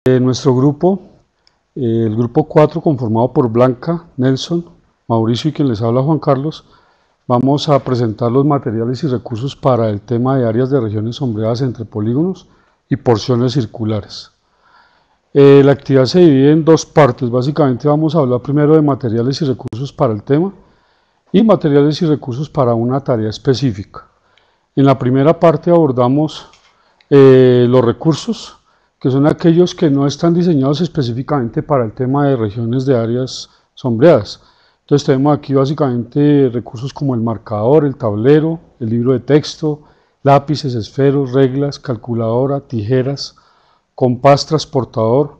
Nuestro grupo, el grupo 4, conformado por Blanca, Nelson, Mauricio y quien les habla Juan Carlos, vamos a presentar los materiales y recursos para el tema de áreas de regiones sombreadas entre polígonos y porciones circulares. La actividad se divide en dos partes. Básicamente vamos a hablar primero de materiales y recursos para el tema y materiales y recursos para una tarea específica. En la primera parte abordamos los recursos, que son aquellos que no están diseñados específicamente para el tema de regiones de áreas sombreadas. Entonces tenemos aquí básicamente recursos como el marcador, el tablero, el libro de texto, lápices, esferos, reglas, calculadora, tijeras, compás transportador,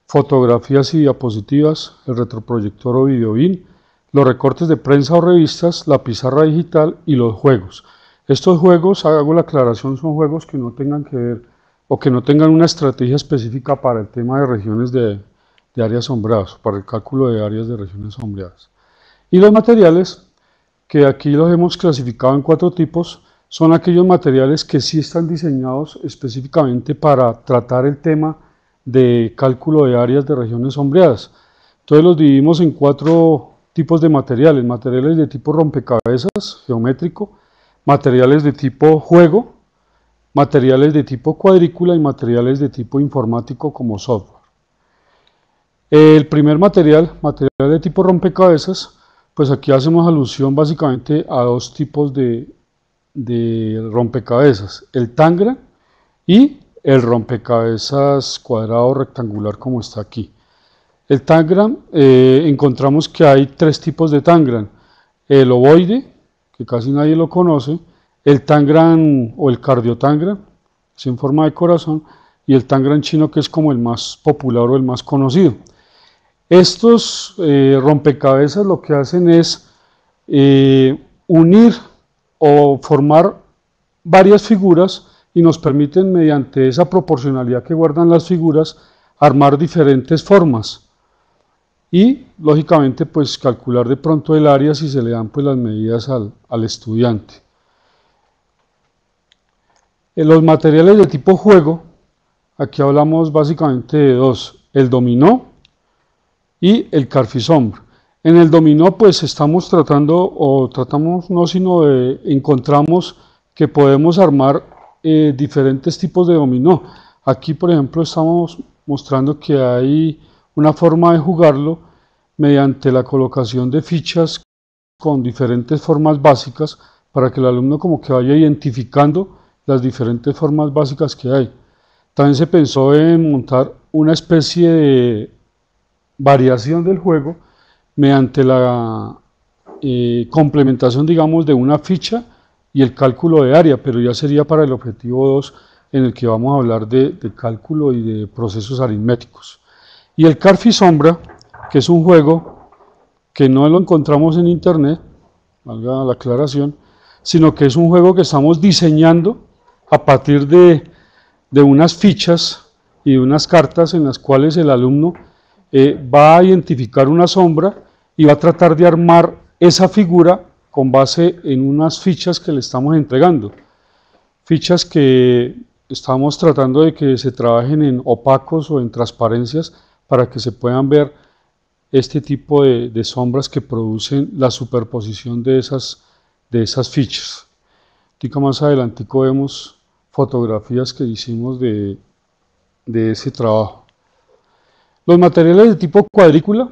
fotografías y diapositivas, el retroproyector o videobin, los recortes de prensa o revistas, la pizarra digital y los juegos. Estos juegos, hago la aclaración, son juegos que no tengan que ver o que no tengan una estrategia específica para el tema de regiones de áreas sombreadas, para el cálculo de áreas de regiones sombreadas. Y los materiales, que aquí los hemos clasificado en 4 tipos, son aquellos materiales que sí están diseñados específicamente para tratar el tema de cálculo de áreas de regiones sombreadas. Entonces los dividimos en 4 tipos de materiales: materiales de tipo rompecabezas, geométrico, materiales de tipo juego, materiales de tipo cuadrícula y materiales de tipo informático como software. El primer material de tipo rompecabezas, pues aquí hacemos alusión básicamente a 2 tipos de rompecabezas: el Tangram y el rompecabezas cuadrado o rectangular, como está aquí. El Tangram, encontramos que hay 3 tipos de Tangram: el ovoide, que casi nadie lo conoce, el Tangram o el Cardiotangram, es en forma de corazón, y el Tangram chino, que es como el más popular o el más conocido. Estos rompecabezas lo que hacen es unir o formar varias figuras y nos permiten, mediante esa proporcionalidad que guardan las figuras, armar diferentes formas y lógicamente pues calcular de pronto el área si se le dan pues las medidas al estudiante. En los materiales de tipo juego, aquí hablamos básicamente de 2: el dominó y el carfisombra. En el dominó pues estamos encontramos que podemos armar diferentes tipos de dominó. Aquí por ejemplo estamos mostrando que hay una forma de jugarlo mediante la colocación de fichas con diferentes formas básicas para que el alumno como que vaya identificando las diferentes formas básicas que hay. También se pensó en montar una especie de variación del juego mediante la complementación, digamos, de una ficha y el cálculo de área, pero ya sería para el objetivo 2, en el que vamos a hablar de cálculo y de procesos aritméticos. Y el carfisombra, que es un juego que no lo encontramos en internet, valga la aclaración, sino que es un juego que estamos diseñando a partir de unas fichas y de unas cartas en las cuales el alumno va a identificar una sombra y va a tratar de armar esa figura con base en unas fichas que le estamos entregando. Fichas que estamos tratando de que se trabajen en opacos o en transparencias para que se puedan ver este tipo de sombras que producen la superposición de esas fichas. Más adelantico vemos fotografías que hicimos de ese trabajo. Los materiales de tipo cuadrícula,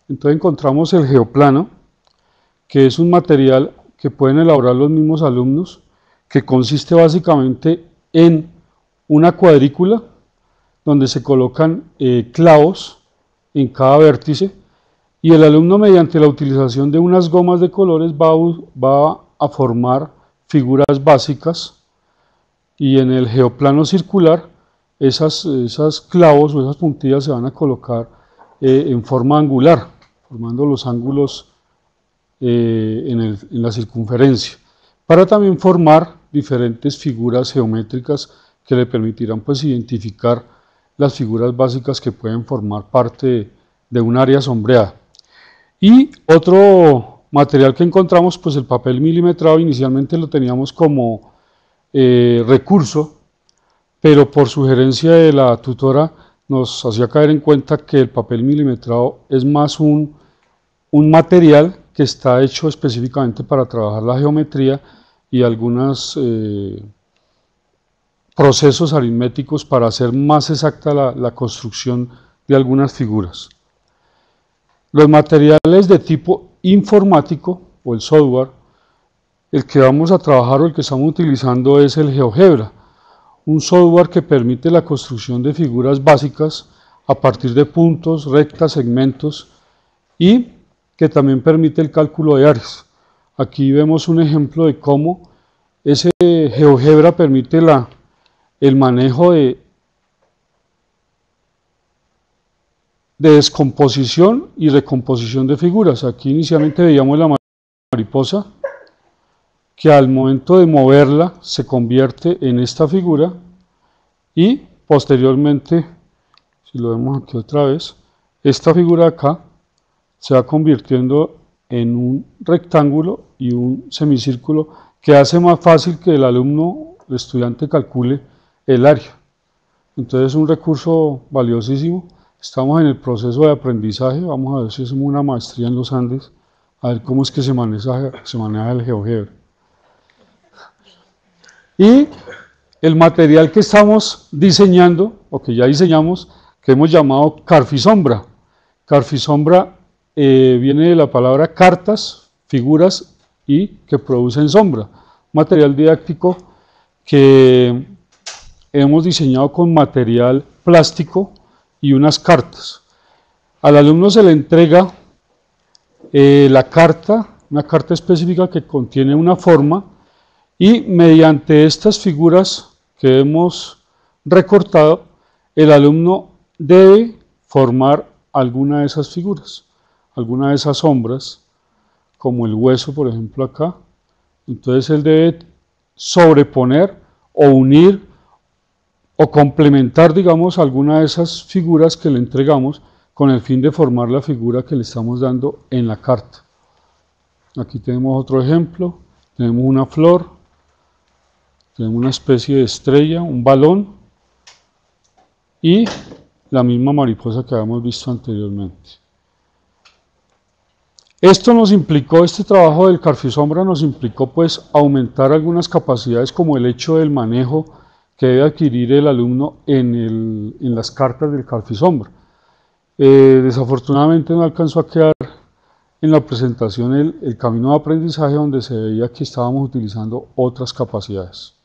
entonces encontramos el geoplano, que es un material que pueden elaborar los mismos alumnos, que consiste básicamente en una cuadrícula donde se colocan clavos en cada vértice y el alumno, mediante la utilización de unas gomas de colores, va a formar figuras básicas, y en el geoplano circular esas clavos o esas puntillas se van a colocar en forma angular, formando los ángulos en la circunferencia, para también formar diferentes figuras geométricas que le permitirán pues identificar las figuras básicas que pueden formar parte de un área sombreada. Y otro material que encontramos, pues el papel milimetrado, inicialmente lo teníamos como recurso, pero por sugerencia de la tutora nos hacía caer en cuenta que el papel milimetrado es más un material que está hecho específicamente para trabajar la geometría y algunos procesos aritméticos para hacer más exacta la construcción de algunas figuras. Los materiales de tipo informático o el software, el que vamos a trabajar o el que estamos utilizando es el GeoGebra, un software que permite la construcción de figuras básicas a partir de puntos, rectas, segmentos y que también permite el cálculo de áreas. Aquí vemos un ejemplo de cómo ese GeoGebra permite el manejo de descomposición y recomposición de figuras. Aquí inicialmente veíamos la mariposa, que al momento de moverla se convierte en esta figura y posteriormente, si lo vemos aquí otra vez, esta figura acá se va convirtiendo en un rectángulo y un semicírculo que hace más fácil que el alumno, el estudiante, calcule el área. Entonces es un recurso valiosísimo. Estamos en el proceso de aprendizaje, vamos a ver si hacemos una maestría en los Andes, a ver cómo es que se maneja el GeoGebra. Y el material que estamos diseñando, o que ya diseñamos, que hemos llamado Carfisombra. Carfisombra viene de la palabra cartas, figuras y que producen sombra. Material didáctico que hemos diseñado con material plástico y unas cartas. Al alumno se le entrega la carta, una carta específica que contiene una forma y mediante estas figuras que hemos recortado, el alumno debe formar alguna de esas figuras, alguna de esas sombras, como el hueso, por ejemplo, acá. Entonces él debe sobreponer o unir o complementar, digamos, alguna de esas figuras que le entregamos con el fin de formar la figura que le estamos dando en la carta. Aquí tenemos otro ejemplo, tenemos una flor, tenemos una especie de estrella, un balón y la misma mariposa que habíamos visto anteriormente. Esto nos implicó, este trabajo del Carfisombra nos implicó pues aumentar algunas capacidades como el hecho del manejo que debe adquirir el alumno en las cartas del Carfisombra. Desafortunadamente no alcanzó a quedar en la presentación el camino de aprendizaje donde se veía que estábamos utilizando otras capacidades.